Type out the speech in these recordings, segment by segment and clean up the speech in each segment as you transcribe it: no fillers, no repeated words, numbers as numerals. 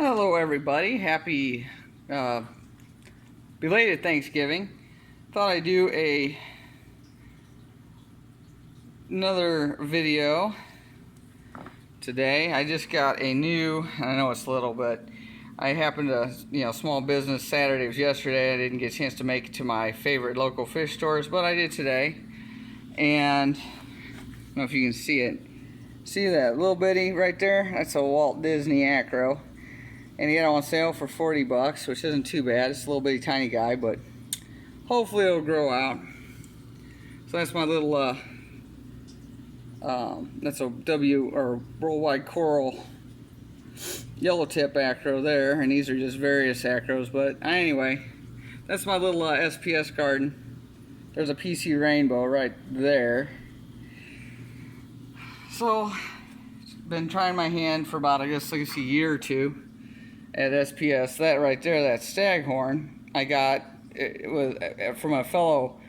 Hello everybody, happy belated Thanksgiving. Thought I'd do another video today. I just got a new, I know it's little, but I happened to, small business Saturday was yesterday. I didn't get a chance to make it to my favorite local fish stores, but I did today. And I don't know if you can see it. See that little bitty right there? That's a Walt Disney Acro. And he had it on sale for 40 bucks, which isn't too bad. It's a little bitty tiny guy, but hopefully it'll grow out. So that's my little, that's a worldwide coral yellow tip acro there. And these are just various acros, but anyway, that's my little SPS garden. There's a PC rainbow right there. So, been trying my hand for about, I guess a year or two at SPS. That right there, that staghorn, I got it was from a fellow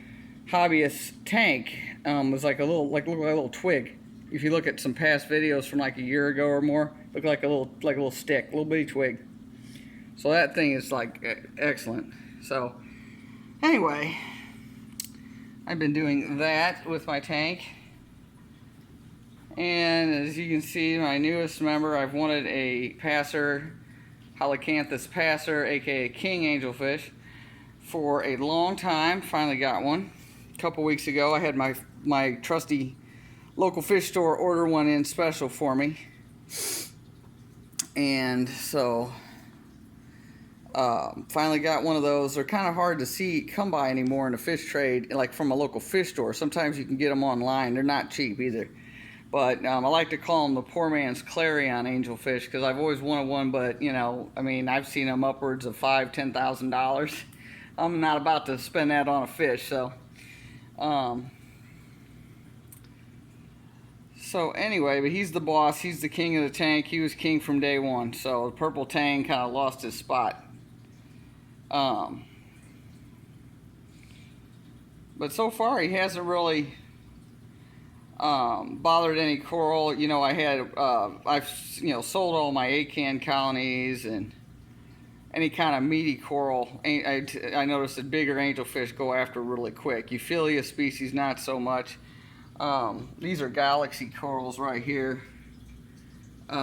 hobbyist tank. Was like a little twig. If you look at some past videos from like a year ago or more, look like a little stick, little bitty twig. So that thing is like excellent. So anyway, I've been doing that with my tank. And as you can see, my newest member, I've wanted a passer, Helicanthus passer, aka king angelfish, for a long time. Finally got one. A couple weeks ago, I had my trusty local fish store order one in special for me. And so, finally got one of those. They're kind of hard to come by anymore in the fish trade, like from a local fish store. Sometimes you can get them online. They're not cheap either. But I like to call them the poor man's clarion angelfish because I've always wanted one, but I've seen them upwards of $5,000–$10,000. I'm not about to spend that on a fish, so. So anyway, but he's the boss. He's the king of the tank. He was king from day one. So the purple tang kind of lost his spot. But so far he hasn't really bothered any coral. I've sold all my acan colonies and any kind of meaty coral. I noticed that bigger angelfish go after really quick. Euphyllia species, not so much. These are galaxy corals right here. He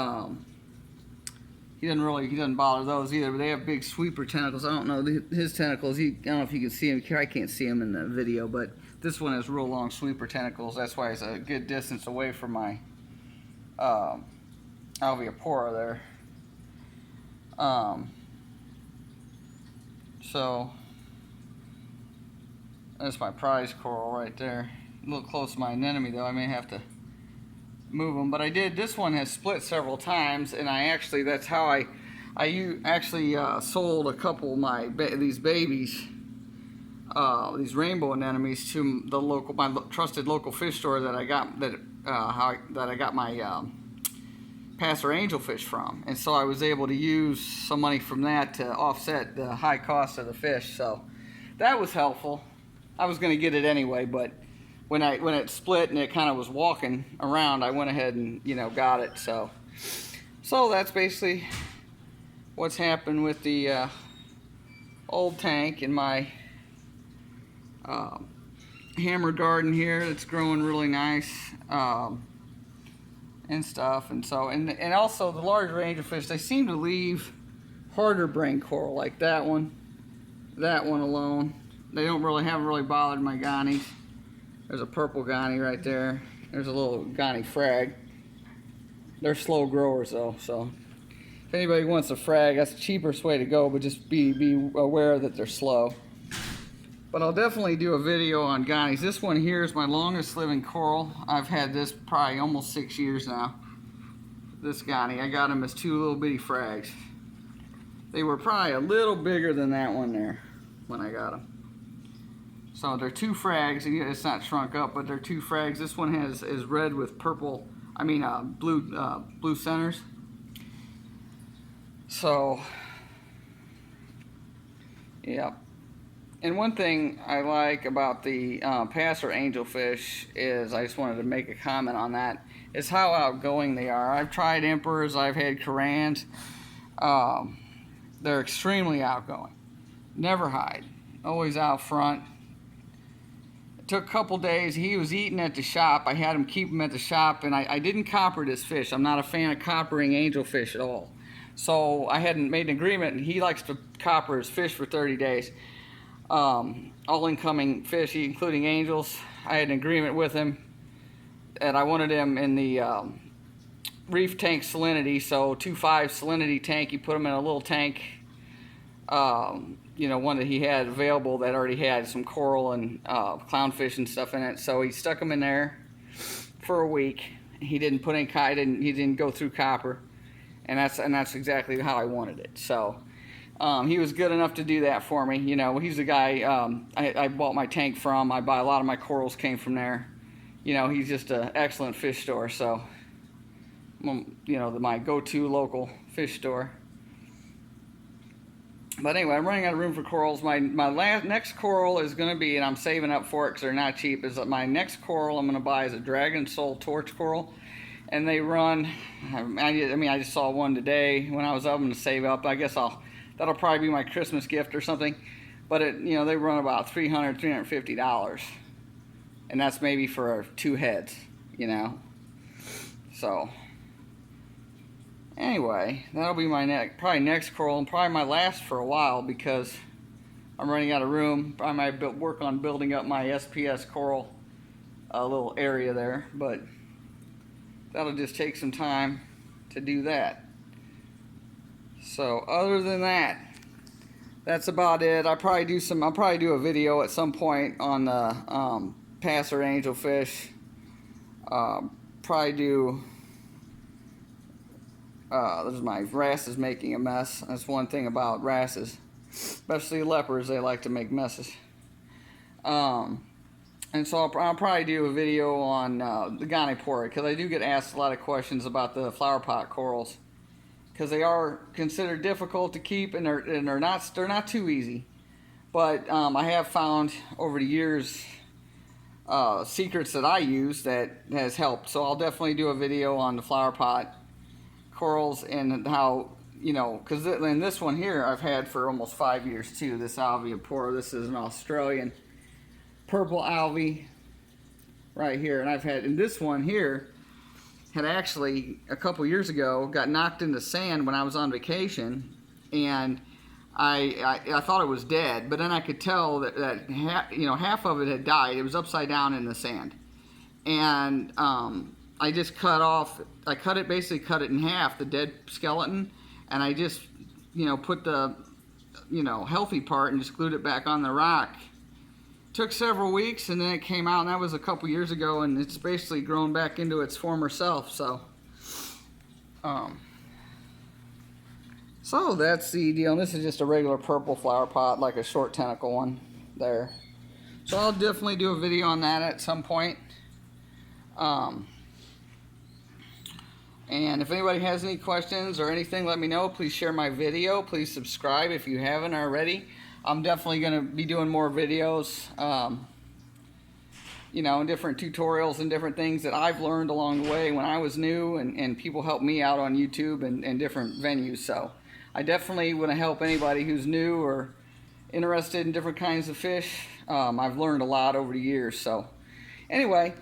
doesn't bother those either, but they have big sweeper tentacles. I don't know his tentacles. I don't know if you can see him. I can't see him in the video, but this one has real long sweeper tentacles. That's why it's a good distance away from my alveopora there. So that's my prize coral right there. A little close to my anemone though. I may have to move them, but I did. This one has split several times, and that's how I actually sold a couple of these babies. These rainbow anemones to my trusted local fish store that I got my passer angelfish from, and so I was able to use some money from that to offset the high cost of the fish. So that was helpful. I was going to get it anyway, but when it split and it kind of was walking around, I went ahead and got it. So that's basically what's happened with the old tank in my hammer garden here. That's growing really nice and stuff. And so and also the larger angelfish, they seem to leave harder brain coral like that one alone. They haven't really bothered my gonnies. There's a purple gonny right there. There's a little gonny frag. They're slow growers though, so if anybody wants a frag, that's the cheapest way to go, but just be aware that they're slow. But I'll definitely do a video on gonnies. This one here is my longest living coral. I've had this probably almost 6 years now. This gonny, I got them as two little bitty frags. They were probably a little bigger than that one there when I got them. So they're two frags. It's not shrunk up, but they're two frags. This one is red with purple. Blue centers. So, yeah. And one thing I like about the passer angelfish is, I just wanted to make a comment on that, is how outgoing they are. I've tried emperors, I've had Korans. They're extremely outgoing. Never hide. Always out front. It took a couple days. He was eating at the shop. I had him keep him at the shop, and I didn't copper this fish. I'm not a fan of coppering angelfish at all. So I hadn't made an agreement, and he likes to copper his fish for 30 days. All incoming fish, including angels. I had an agreement with him, and I wanted him in the reef tank salinity, so 2.5 salinity tank. He put them in a little tank, you know, one that he had available that already had some coral and clownfish and stuff in it. So he stuck them in there for a week. He didn't put any, he didn't go through copper, and that's exactly how I wanted it. So he was good enough to do that for me. You know, he's the guy I bought my tank from. I buy a lot of my corals came from there. You know, he's just an excellent fish store. So, you know, my go-to local fish store. But anyway, I'm running out of room for corals. My next coral is going to be, and I'm saving up for it because they're not cheap, is that my next coral I'm going to buy is a dragon soul torch coral. And they run, I mean, I just saw one today when I was up. I'm going to save up. I guess that'll probably be my Christmas gift or something. But you know, they run about $300, $350. And that's maybe for 2 heads, you know. So anyway, that'll be my probably next coral, and probably my last for a while because I'm running out of room. I might work on building up my SPS coral little area there, but that'll just take some time to do that. So other than that, that's about it. I'll probably do a video at some point on the passer angelfish. Probably do. There's my wrasse is making a mess. That's one thing about wrasses, especially lepers. They like to make messes. And so I'll probably do a video on the Gonipora, because I do get asked a lot of questions about the flower pot corals, because they are considered difficult to keep, and they're not too easy. But I have found over the years secrets that I use that has helped. So I'll definitely do a video on the flower pot corals and how, you know, because in this one here I've had for almost 5 years too. This Alveopora, this is an Australian purple algae right here, and I've had, and this one here had actually a couple years ago got knocked in the sand when I was on vacation, and I thought it was dead, but then I could tell that half of it had died. It was upside down in the sand, and I just basically cut it in half, the dead skeleton, and I just, you know, put the, you know, healthy part and just glued it back on the rock. Took several weeks, and then it came out, and that was a couple years ago, and it's basically grown back into its former self. So that's the deal. And this is just a regular purple flower pot, like a short tentacle one there. So I'll definitely do a video on that at some point. And if anybody has any questions or anything, let me know. Please share my video. Please subscribe if you haven't already. I'm definitely going to be doing more videos, you know, different tutorials and different things that I've learned along the way when I was new, and people help me out on YouTube and different venues. So I definitely want to help anybody who's new or interested in different kinds of fish. I've learned a lot over the years. So anyway,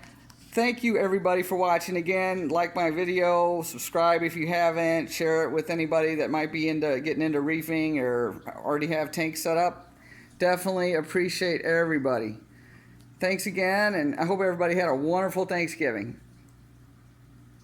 thank you everybody for watching again. Like my video, subscribe if you haven't, share it with anybody that might be getting into reefing or already have tanks set up. Definitely appreciate everybody. Thanks again, and I hope everybody had a wonderful Thanksgiving.